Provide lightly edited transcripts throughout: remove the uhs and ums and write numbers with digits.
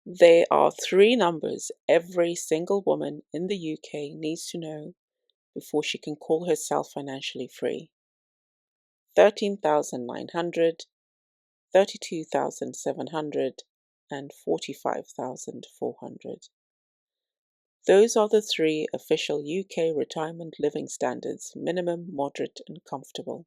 There are three numbers every single woman in the UK needs to know before she can call herself financially free: 13,900, 32,700, and 45,400. Those are the three official UK retirement living standards: minimum, moderate, and comfortable.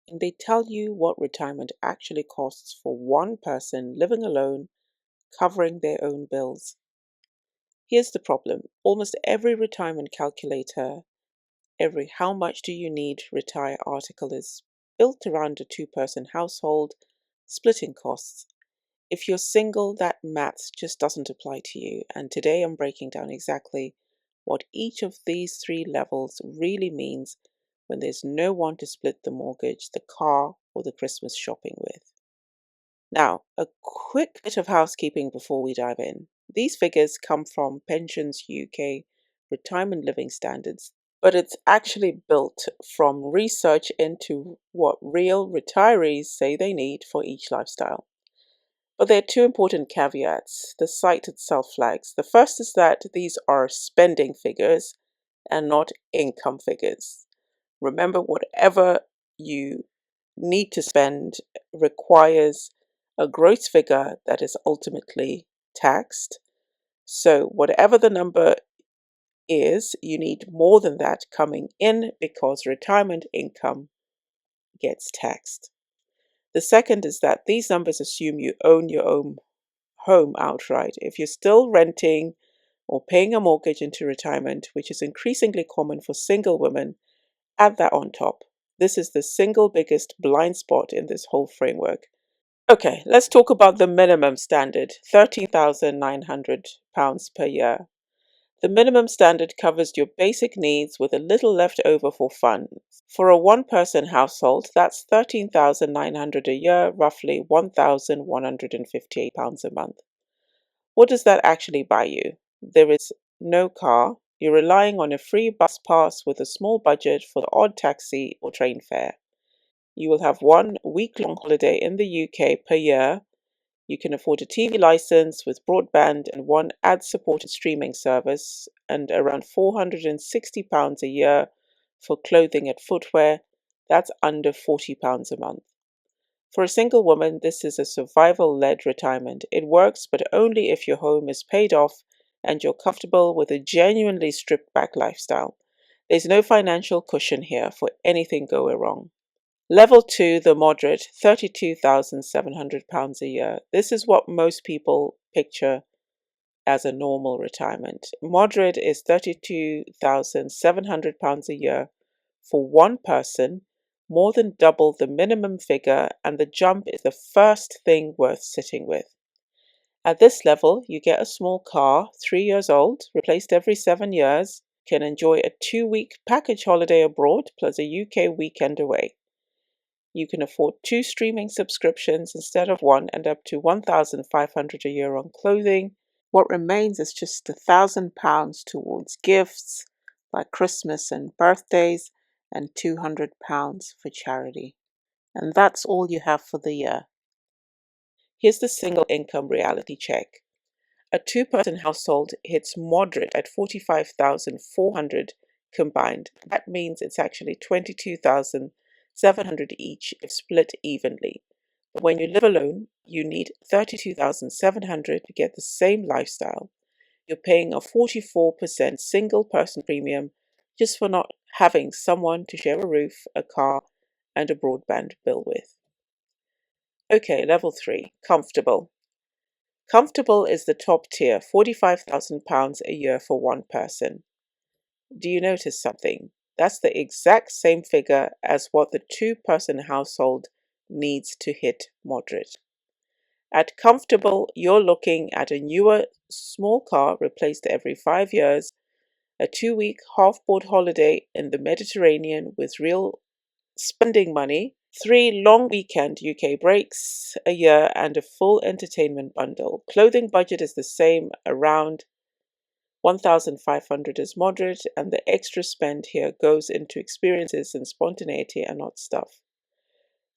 And they tell you what retirement actually costs for one person living alone, covering their own bills. Here's the problem: almost every retirement calculator, every how much do you need retire article is built around a two-person household, splitting costs. If you're single, that maths just doesn't apply to you. And today I'm breaking down exactly what each of these three levels really means when there's no one to split the mortgage, the car, or the Christmas shopping with. Now, a quick bit of housekeeping before we dive in. These figures come from Pensions UK retirement living standards, but it's actually built from research into what real retirees say they need for each lifestyle. But there are two important caveats the site itself flags. The first is that these are spending figures and not income figures. Remember, whatever you need to spend requires a gross figure that is ultimately taxed. So, whatever the number is, you need more than that coming in because retirement income gets taxed. The second is that these numbers assume you own your own home outright. If you're still renting or paying a mortgage into retirement, which is increasingly common for single women, add that on top. This is the single biggest blind spot in this whole framework. Okay, let's talk about the minimum standard: £13,900 per year. The minimum standard covers your basic needs with a little left over for fun. For a one-person household, that's £13,900 a year, roughly £1,158 a month. What does that actually buy you? There is no car. You're relying on a free bus pass with a small budget for the odd taxi or train fare. You will have 1 week-long holiday in the UK per year. You can afford a TV license with broadband and one ad-supported streaming service, and around £460 a year for clothing and footwear. That's under £40 a month. For a single woman, this is a survival-led retirement. It works, but only if your home is paid off and you're comfortable with a genuinely stripped-back lifestyle. There's no financial cushion here for anything going wrong. Level 2, the moderate, £32,700 a year. This is what most people picture as a normal retirement. Moderate is £32,700 a year for one person, more than double the minimum figure, and the jump is the first thing worth sitting with. At this level, you get a small car, 3 years old, replaced every 7 years, can enjoy a 2-week package holiday abroad plus a UK weekend away. You can afford 2 streaming subscriptions instead of one, and up to £1,500 a year on clothing. What remains is just £1,000 towards gifts like Christmas and birthdays, and £200 for charity. And that's all you have for the year. Here's the single income reality check. A two-person household hits moderate at 45,400 combined. That means it's actually 22,700 each if split evenly. But when you live alone, you need 32,700 to get the same lifestyle. You're paying a 44% single person premium just for not having someone to share a roof, a car, and a broadband bill with. Okay, level 3, comfortable. Comfortable is the top tier, £45,000 a year for one person. Do you notice something? That's the exact same figure as what the two-person household needs to hit moderate. At comfortable, you're looking at a newer small car replaced every 5 years, a 2-week half-board holiday in the Mediterranean with real spending money, 3 long weekend UK breaks a year, and a full entertainment bundle. Clothing budget is the same, around 1,500 is moderate, and the extra spend here goes into experiences and spontaneity and not stuff.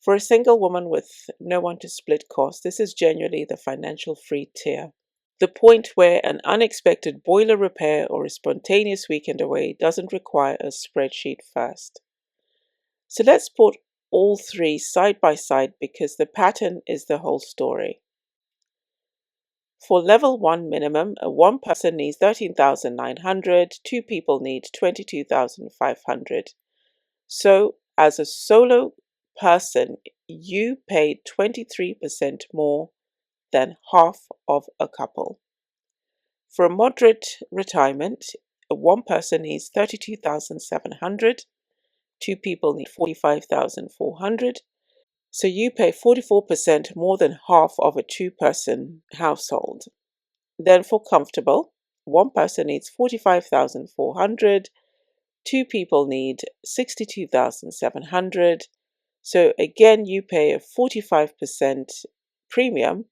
For a single woman with no one to split costs, this is genuinely the financial free tier. The point where an unexpected boiler repair or a spontaneous weekend away doesn't require a spreadsheet first. So let's put all three side by side because the pattern is the whole story. For level 1 minimum, one person needs 13,900, two people need 22,500. So as a solo person, you pay 23% more than half of a couple. For a moderate retirement, one person needs 32,700, two people need 45,400. So you pay 44% more than half of a two-person household. Then for comfortable, one person needs 45,400, two people need 62,700. So again, you pay a 45% premium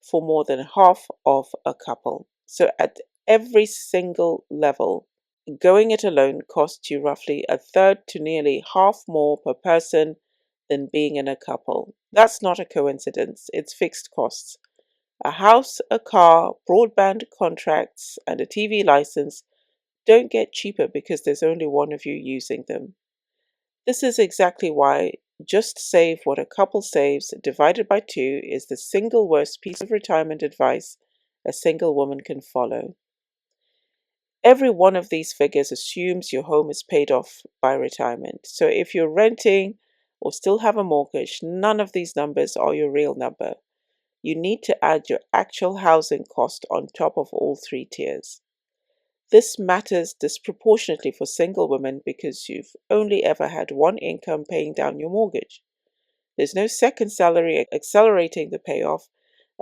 for more than half of a couple. So at every single level, going it alone costs you roughly a third to nearly half more per person than being in a couple. That's not a coincidence, it's fixed costs. A house, a car, broadband contracts, and a TV license don't get cheaper because there's only one of you using them. This is exactly why just save what a couple saves divided by two is the single worst piece of retirement advice a single woman can follow. Every one of these figures assumes your home is paid off by retirement. So if you're renting or still have a mortgage, none of these numbers are your real number. You need to add your actual housing cost on top of all three tiers. This matters disproportionately for single women because you've only ever had one income paying down your mortgage. There's no second salary accelerating the payoff,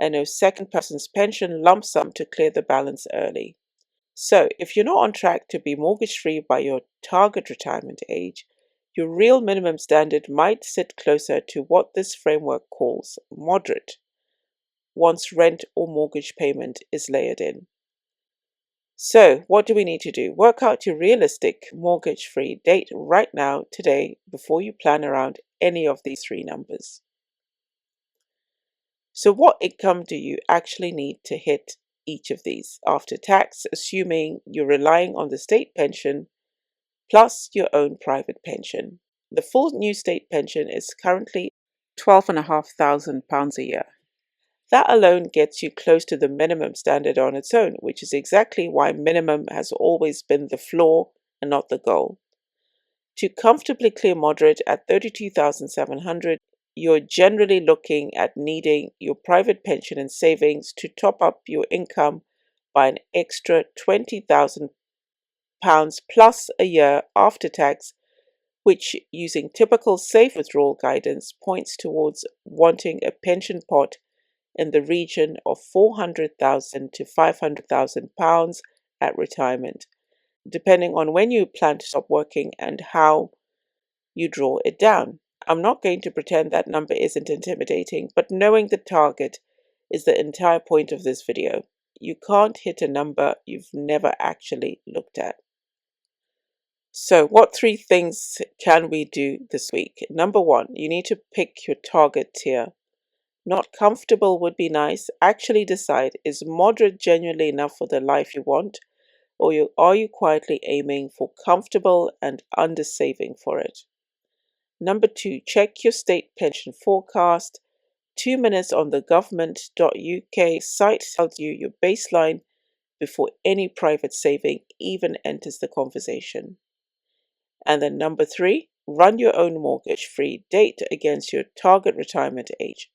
and no second person's pension lump sum to clear the balance early. So, if you're not on track to be mortgage free by your target retirement age, your real minimum standard might sit closer to what this framework calls moderate once rent or mortgage payment is layered in. So, what do we need to do? Work out your realistic mortgage free date right now, today, before you plan around any of these three numbers. So, what income do you actually need to hit each of these after tax, assuming you're relying on the state pension plus your own private pension? The full new state pension is currently £12,500 a year. That alone gets you close to the minimum standard on its own, which is exactly why minimum has always been the floor and not the goal. To comfortably clear moderate at 32,700, you're generally looking at needing your private pension and savings to top up your income by an extra £20,000 plus a year after tax, which, using typical safe withdrawal guidance, points towards wanting a pension pot in the region of £400,000 to £500,000 at retirement, depending on when you plan to stop working and how you draw it down. I'm not going to pretend that number isn't intimidating, but knowing the target is the entire point of this video. You can't hit a number you've never actually looked at. So, what three things can we do this week? Number one, you need to pick your target tier. Not comfortable would be nice. Actually decide, is moderate genuinely enough for the life you want, or are you quietly aiming for comfortable and under saving for it? Number two, check your state pension forecast. 2 minutes on the government.uk site tells you your baseline before any private saving even enters the conversation. And then number three, run your own mortgage-free date against your target retirement age.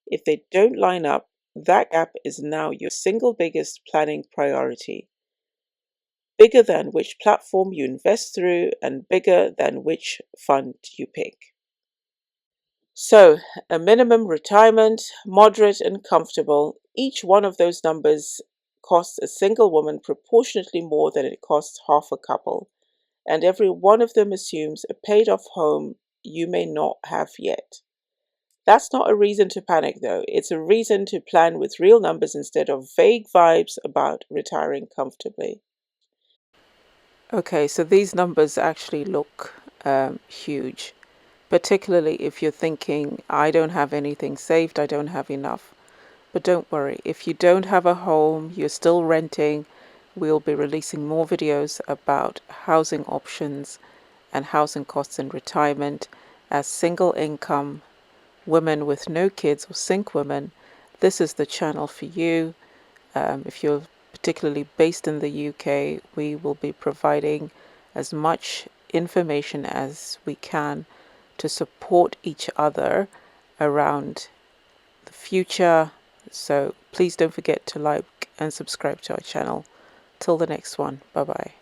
If they don't line up, that gap is now your single biggest planning priority. Bigger than which platform you invest through and bigger than which fund you pick. So, a minimum retirement, moderate and comfortable, each one of those numbers costs a single woman proportionately more than it costs half a couple, and every one of them assumes a paid off home you may not have yet. That's not a reason to panic though, it's a reason to plan with real numbers instead of vague vibes about retiring comfortably. Okay, so these numbers actually look huge, particularly if you're thinking, I don't have anything saved, I don't have enough. But don't worry, if you don't have a home, you're still renting, we'll be releasing more videos about housing options and housing costs in retirement. As single income women with no kids or single women, this is the channel for you. If you're particularly based in the UK, we will be providing as much information as we can to support each other around the future. So please don't forget to like and subscribe to our channel. Till the next one, bye bye.